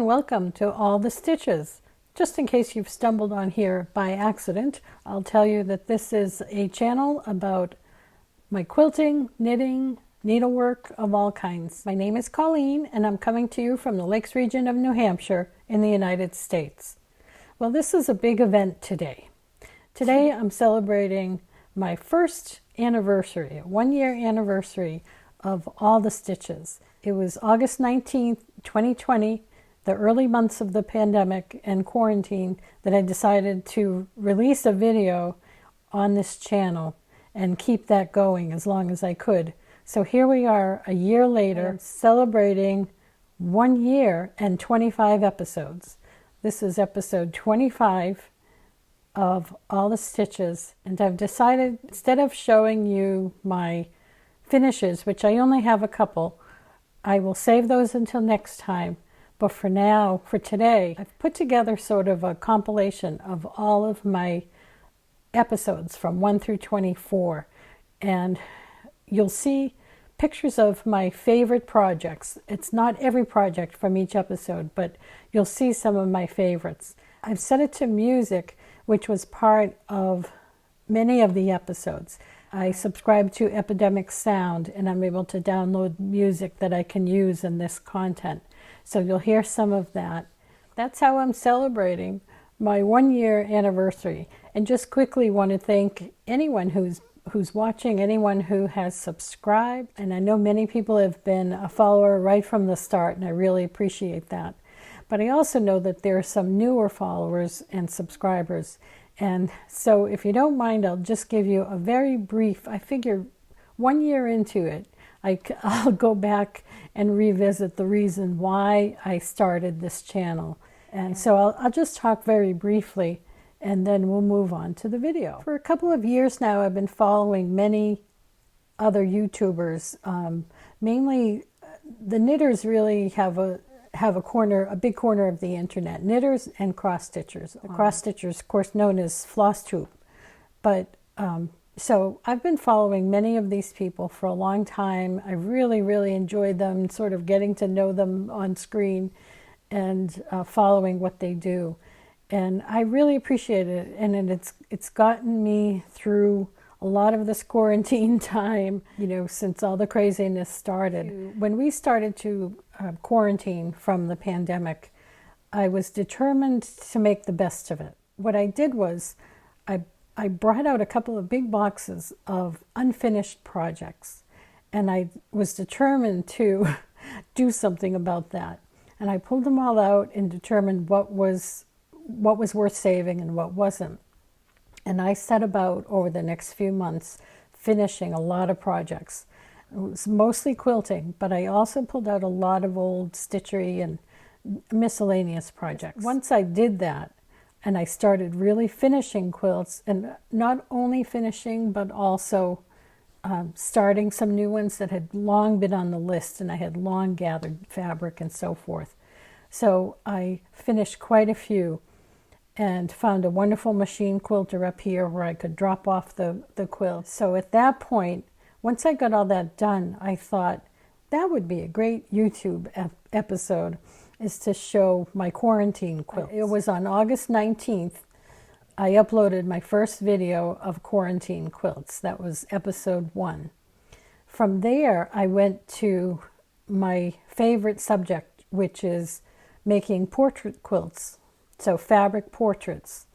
and welcome to All the Stitches. Just in case you've stumbled on here by accident, I'll tell you that this is a channel about my quilting, knitting, needlework of all kinds. My name is Colleen and I'm coming to you from the Lakes region of New Hampshire in the United States. Well, this is a big event today. Today I'm celebrating my first anniversary, a 1-year anniversary of All the Stitches. It was August 19th, 2020, the early months of the pandemic and quarantine, that I decided to release a video on this channel and keep that going as long as I could. So here we are a year later celebrating 1 year and 25 episodes. This is episode 25 of All the Stitches, and I've decided, instead of showing you my finishes, which I only have a couple, I will save those until next time. But for now, for today, I've put together sort of a compilation of all of my episodes from 1 through 24. And you'll see pictures of my favorite projects. It's not every project from each episode, but you'll see some of my favorites. I've set it to music, which was part of many of the episodes. I subscribe to Epidemic Sound, and I'm able to download music that I can use in this content. So you'll hear some of that. That's how I'm celebrating my 1-year anniversary. And just quickly want to thank anyone who's watching, anyone who has subscribed. And I know many people have been a follower right from the start, and I really appreciate that. But I also know that there are some newer followers and subscribers. And so if you don't mind, I'll just give you a very brief, I figure 1 year into it, I'll go back and revisit the reason why I started this channel. And so I'll just talk very briefly, and then we'll move on to the video. For a couple of years now, I've been following many other YouTubers. Mainly, the knitters really have a big corner of the internet. Knitters and cross-stitchers. The cross-stitchers, of course, known as floss tube. But so I've been following many of these people for a long time. I really, really enjoyed them, sort of getting to know them on screen and following what they do. And I really appreciate it. And it's gotten me through a lot of this quarantine time, since all the craziness started. When we started to quarantine from the pandemic, I was determined to make the best of it. What I did was I brought out a couple of big boxes of unfinished projects, and I was determined to do something about that. And I pulled them all out and determined what was worth saving and what wasn't. And I set about over the next few months finishing a lot of projects. It was mostly quilting, but I also pulled out a lot of old stitchery and miscellaneous projects. Once I did that, and I started really finishing quilts, and not only finishing, but also starting some new ones that had long been on the list, and I had long gathered fabric and so forth. So I finished quite a few and found a wonderful machine quilter up here where I could drop off the quilt. So at that point, once I got all that done, I thought that would be a great YouTube episode, is to show my quarantine quilts. It was on August 19th, I uploaded my first video of quarantine quilts. That was episode 1. From there, I went to my favorite subject, which is making portrait quilts. So fabric portraits.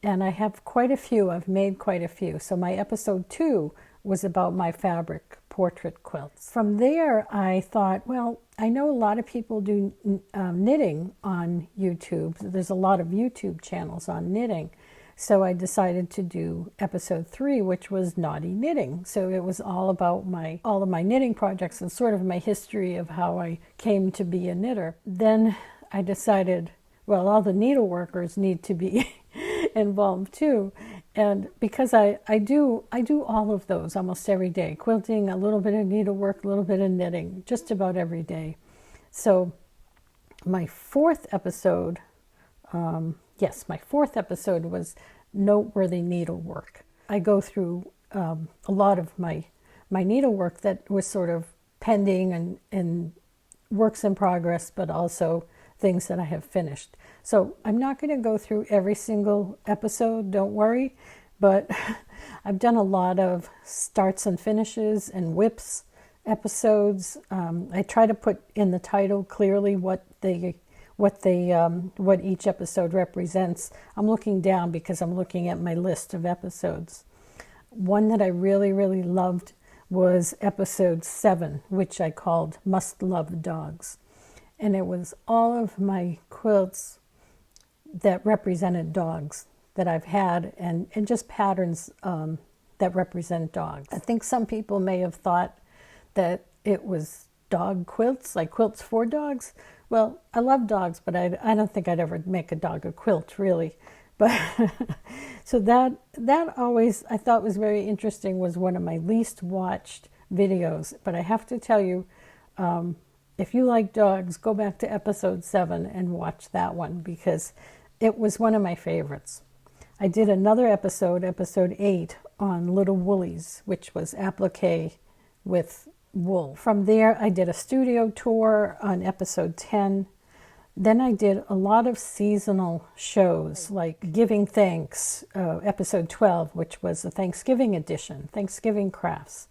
And I have quite a few. I've made quite a few. So my episode 2 was about my fabric portrait quilts. From there, I thought, well, I know a lot of people do knitting on YouTube. There's a lot of YouTube channels on knitting. So I decided to do episode 3, which was naughty knitting. So it was all about all of my knitting projects and sort of my history of how I came to be a knitter. Then I decided, well, all the needleworkers need to be involved too. And because I do all of those almost every day, quilting, a little bit of needlework, a little bit of knitting, just about every day. So my fourth episode was noteworthy needlework. I go through a lot of my needlework that was sort of pending and works in progress, but also things that I have finished. So I'm not going to go through every single episode, don't worry, but I've done a lot of starts and finishes and whips episodes. I try to put in the title clearly what each episode represents. I'm looking down because I'm looking at my list of episodes. One that I really, really loved was episode 7, which I called Must Love Dogs. And it was all of my quilts that represented dogs that I've had, and just patterns that represent dogs. I think some people may have thought that it was dog quilts, like quilts for dogs. Well, I love dogs, but I don't think I'd ever make a dog a quilt, really. But so that always I thought was very interesting, was one of my least watched videos. But I have to tell you, if you like dogs, go back to episode 7 and watch that one, because it was one of my favorites. I did another episode 8, on little woolies, which was applique with wool. From there, I did a studio tour on episode 10. Then I did a lot of seasonal shows, like Giving Thanks, episode 12, which was the Thanksgiving edition, Thanksgiving crafts.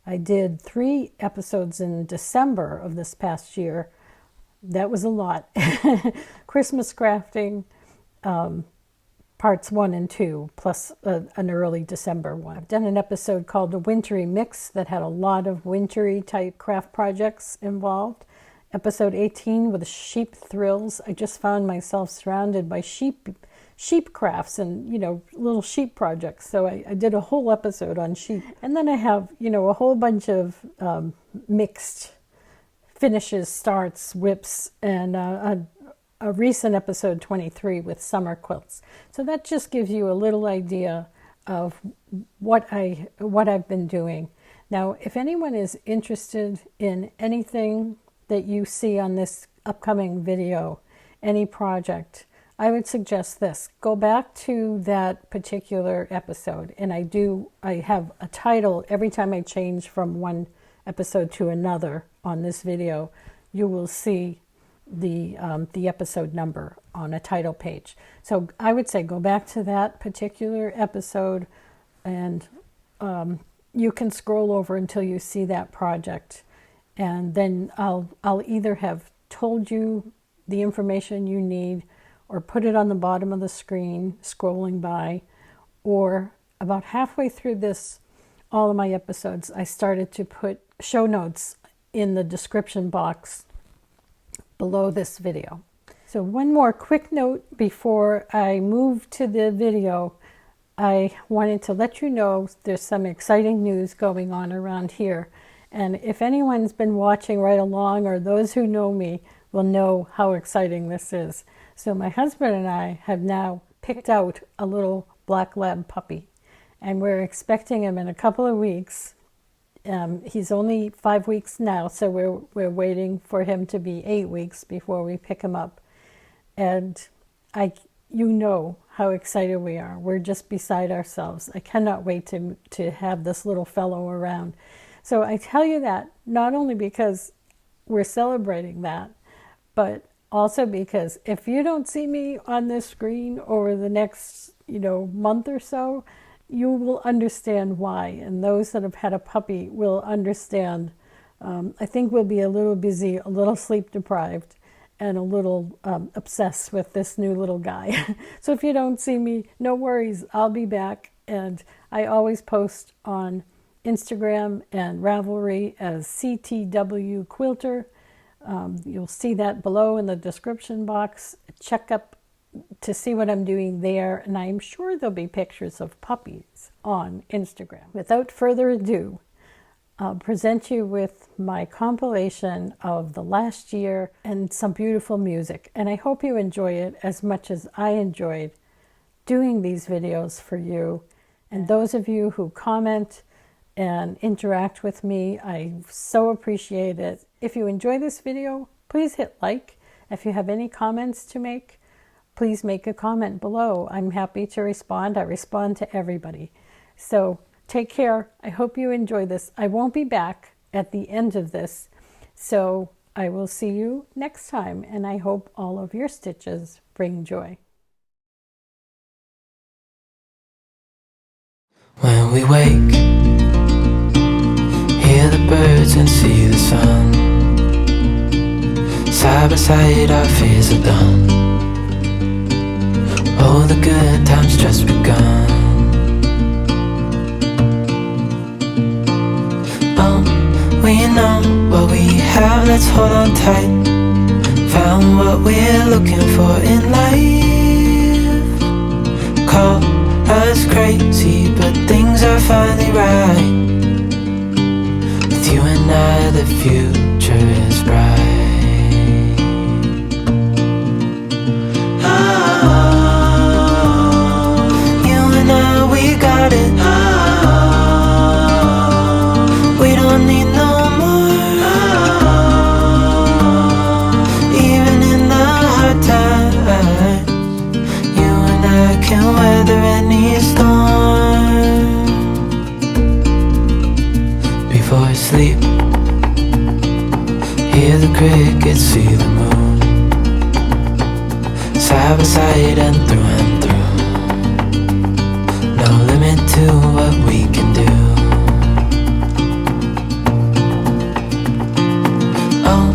I did 3 episodes in December of this past year. That was a lot. Christmas crafting, parts 1 and 2, plus an early December one. I've done an episode called The Wintry Mix that had a lot of wintry type craft projects involved. Episode 18 with Sheep Thrills. I just found myself surrounded by sheep crafts and, little sheep projects. So I did a whole episode on sheep. And then I have, a whole bunch of mixed finishes, starts, whips, and a recent episode 23 with summer quilts. So that just gives you a little idea of what I've been doing. Now, if anyone is interested in anything that you see on this upcoming video, any project, I would suggest this. Go back to that particular episode, and I have a title every time I change from one episode to another on this video. You will see the episode number on a title page. So I would say go back to that particular episode, and you can scroll over until you see that project. And then I'll either have told you the information you need, or put it on the bottom of the screen scrolling by, or about halfway through all of my episodes, I started to put show notes in the description box below this video. So one more quick note before I move to the video. I wanted to let you know there's some exciting news going on around here. And if anyone's been watching right along, or those who know me, will know how exciting this is. So my husband and I have now picked out a little black lab puppy, and we're expecting him in a couple of weeks. He's only 5 weeks now, so we're waiting for him to be 8 weeks before we pick him up. And you know how excited we are. We're just beside ourselves. I cannot wait to have this little fellow around. So I tell you that not only because we're celebrating that, but also because if you don't see me on this screen over the next, month or so, you will understand why. And those that have had a puppy will understand. I think we'll be a little busy, a little sleep deprived, and a little obsessed with this new little guy. So if you don't see me, no worries, I'll be back. And I always post on Instagram and Ravelry as CTW Quilter. You'll see that below in the description box. Check up to see what I'm doing there, and I'm sure there'll be pictures of puppies on Instagram. Without further ado, I'll present you with my compilation of the last year and some beautiful music, and I hope you enjoy it as much as I enjoyed doing these videos for you. And those of you who comment and interact with me, I so appreciate it. If you enjoy this video, please hit like. If you have any comments to make, please make a comment below. I'm happy to respond. I respond to everybody. So take care. I hope you enjoy this. I won't be back at the end of this, so I will see you next time, and I hope all of your stitches bring joy. When we wake, hear the birds and see the sun. Side by side our fears are done. Oh, the good times just begun. We know what we have, let's hold on tight. Found what we're looking for in life. Call us crazy, but things are finally right. With you and I, the future is bright. Oh, you and I, we got it. Oh, we don't need no more. Oh, even in the hard times, you and I can weather any storm. Before I sleep, hear the crickets, see the moon. Side by side and through. No limit to what we can do. Oh,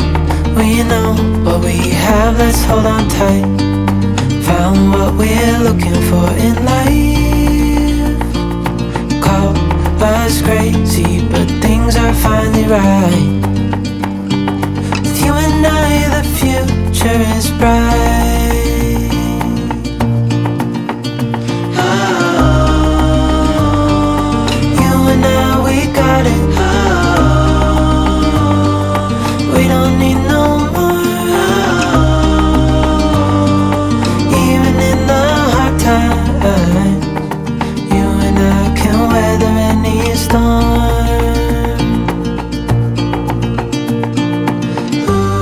we know what we have, let's hold on tight. Found what we're looking for in life. Call us crazy, but things are finally right. With you and I, the future is bright. Oh, you and I, we got it. Oh, we don't need no more. Oh, even in the hard times, you and I can weather any storm. Ooh.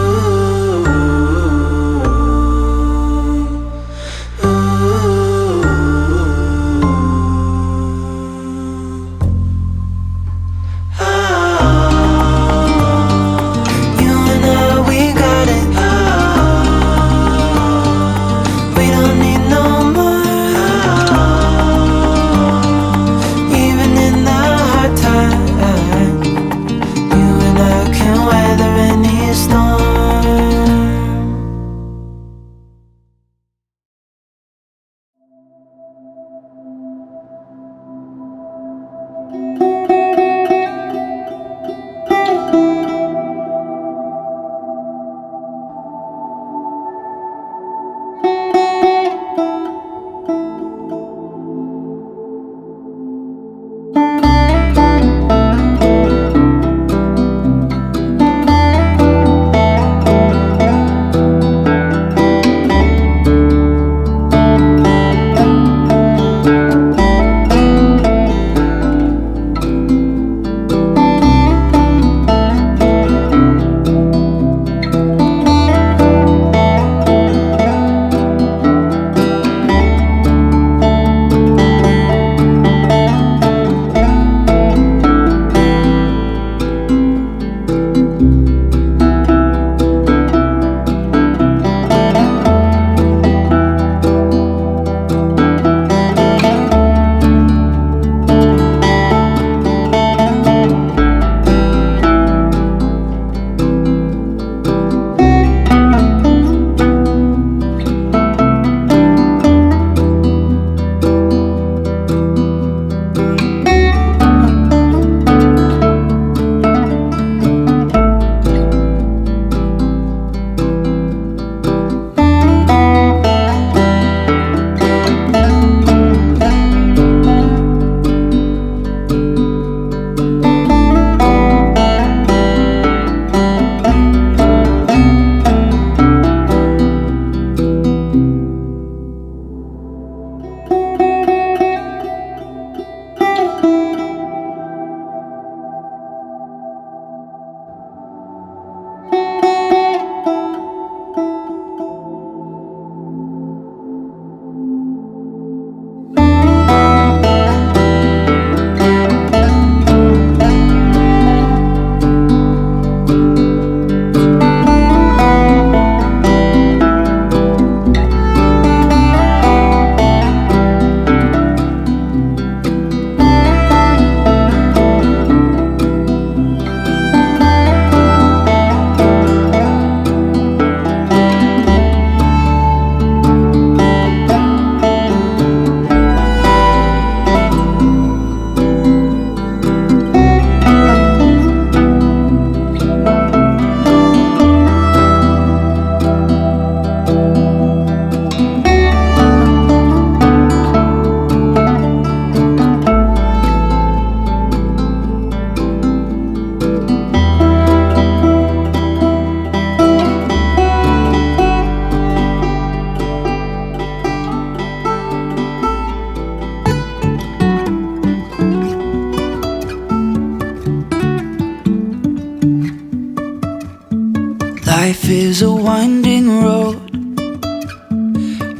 Life is a winding road,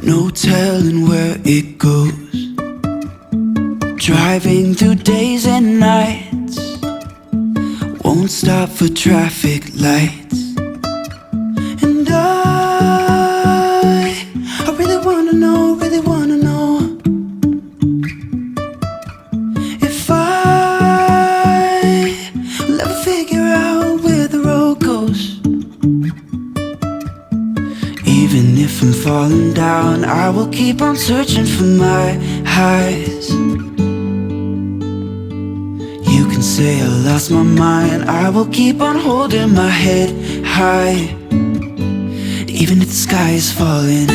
no telling where it goes. Driving through days and nights, won't stop for traffic lights. And I really wanna know, really wanna know if I'll ever figure out where the road goes. Even if I'm falling down, I will keep on searching for my highs. You can say I lost my mind, I will keep on holding my head high. Even if the sky is falling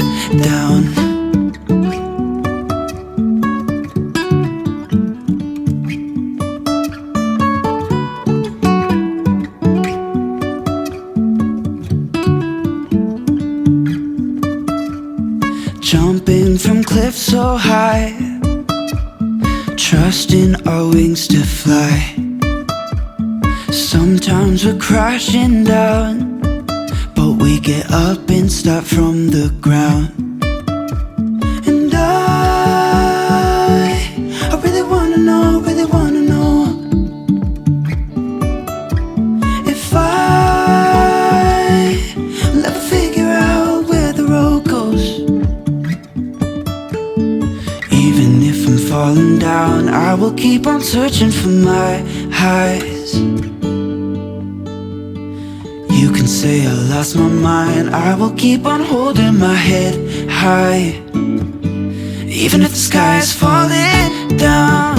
down. Jumping from cliffs so high, trusting our wings to fly. Sometimes we're crashing down, but we get up and start from the ground. And I really wanna know, really wanna know if I'll ever figure out where the road goes. Even if I'm falling down, I will keep on searching for my highs. You can say I lost my mind, I will keep on holding my head high. Even if the sky is falling down,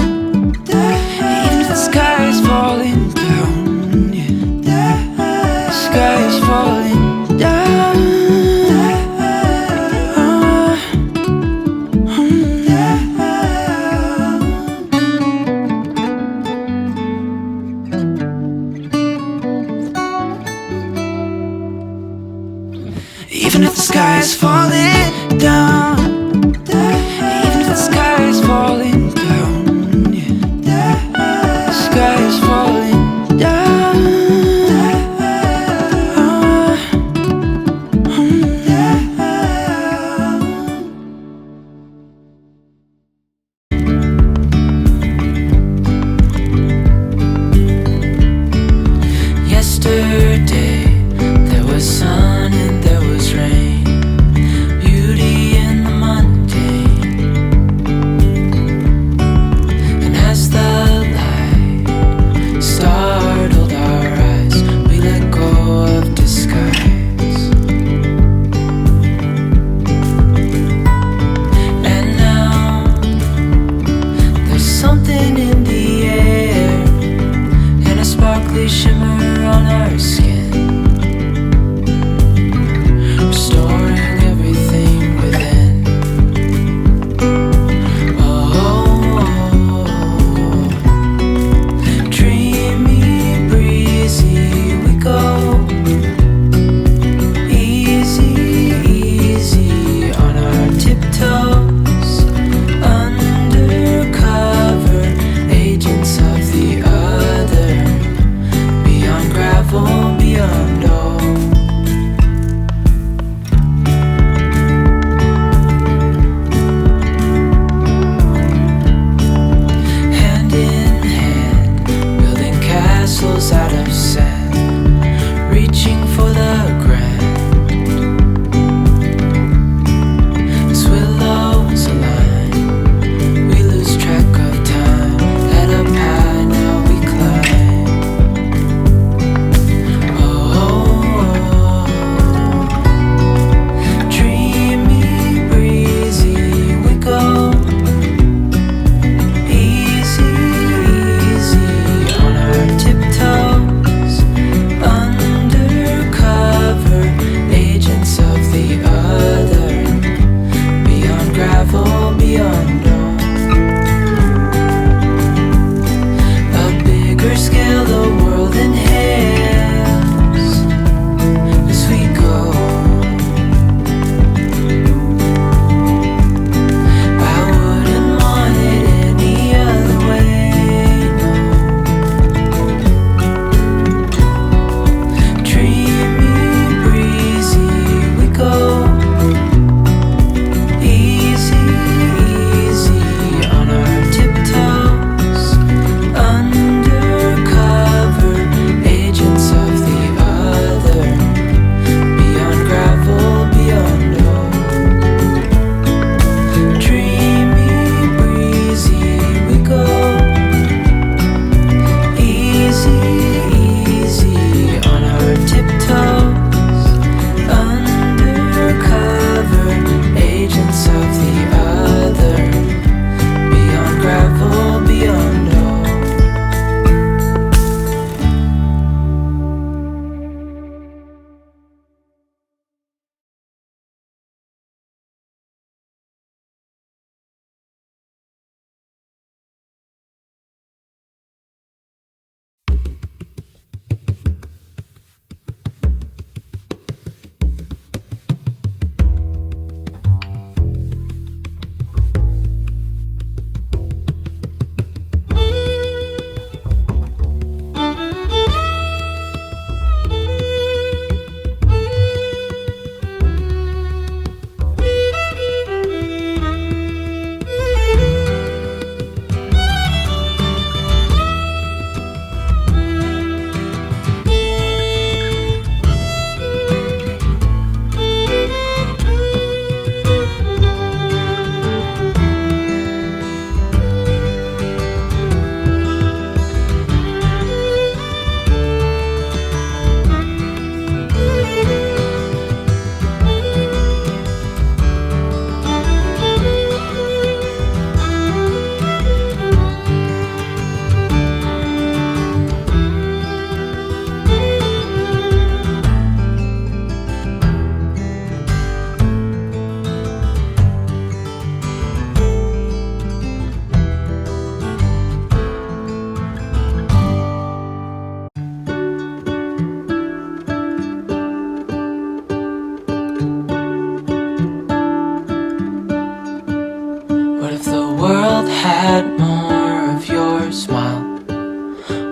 even if the sky is falling down, yeah. The sky is falling down. Even if the sky is falling down, even if the sky is falling down, yeah. The sky is falling down. Yesterday there was sun and there was rain. You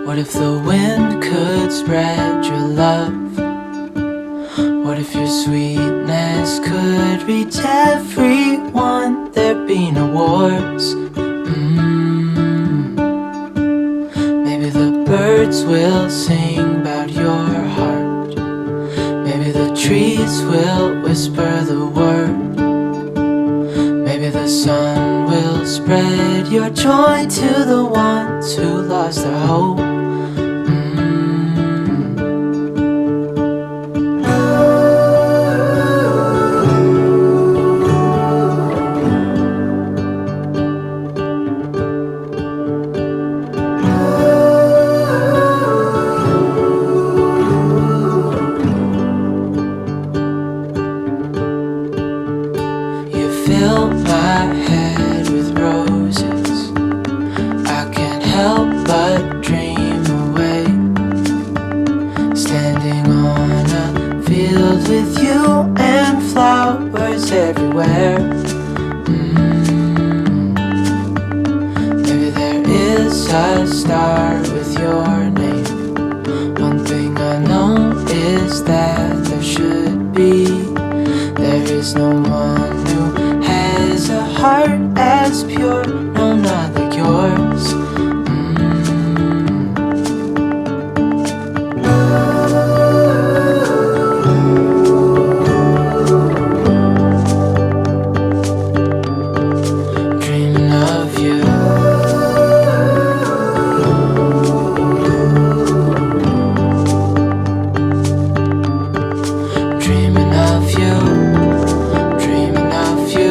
What if the wind could spread your love? What if your sweetness could reach everyone? There'd be no wars. Maybe the birds will sing about your heart. Maybe the trees will whisper the word. Maybe the sun will spread your joy to the ones who lost their hope. Fill my head with roses. I can't help but dream away, standing on a field with you and flowers everywhere. Maybe there is a star with your name. One thing I know is that there should be. There is no one who has a heart as pure, no, not like yours. Dreaming of you. Dreaming of you.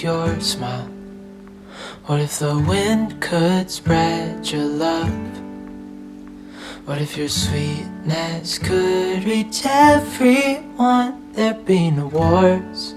Your smile. What if the wind could spread your love? What if your sweetness could reach everyone? There'd be no wars.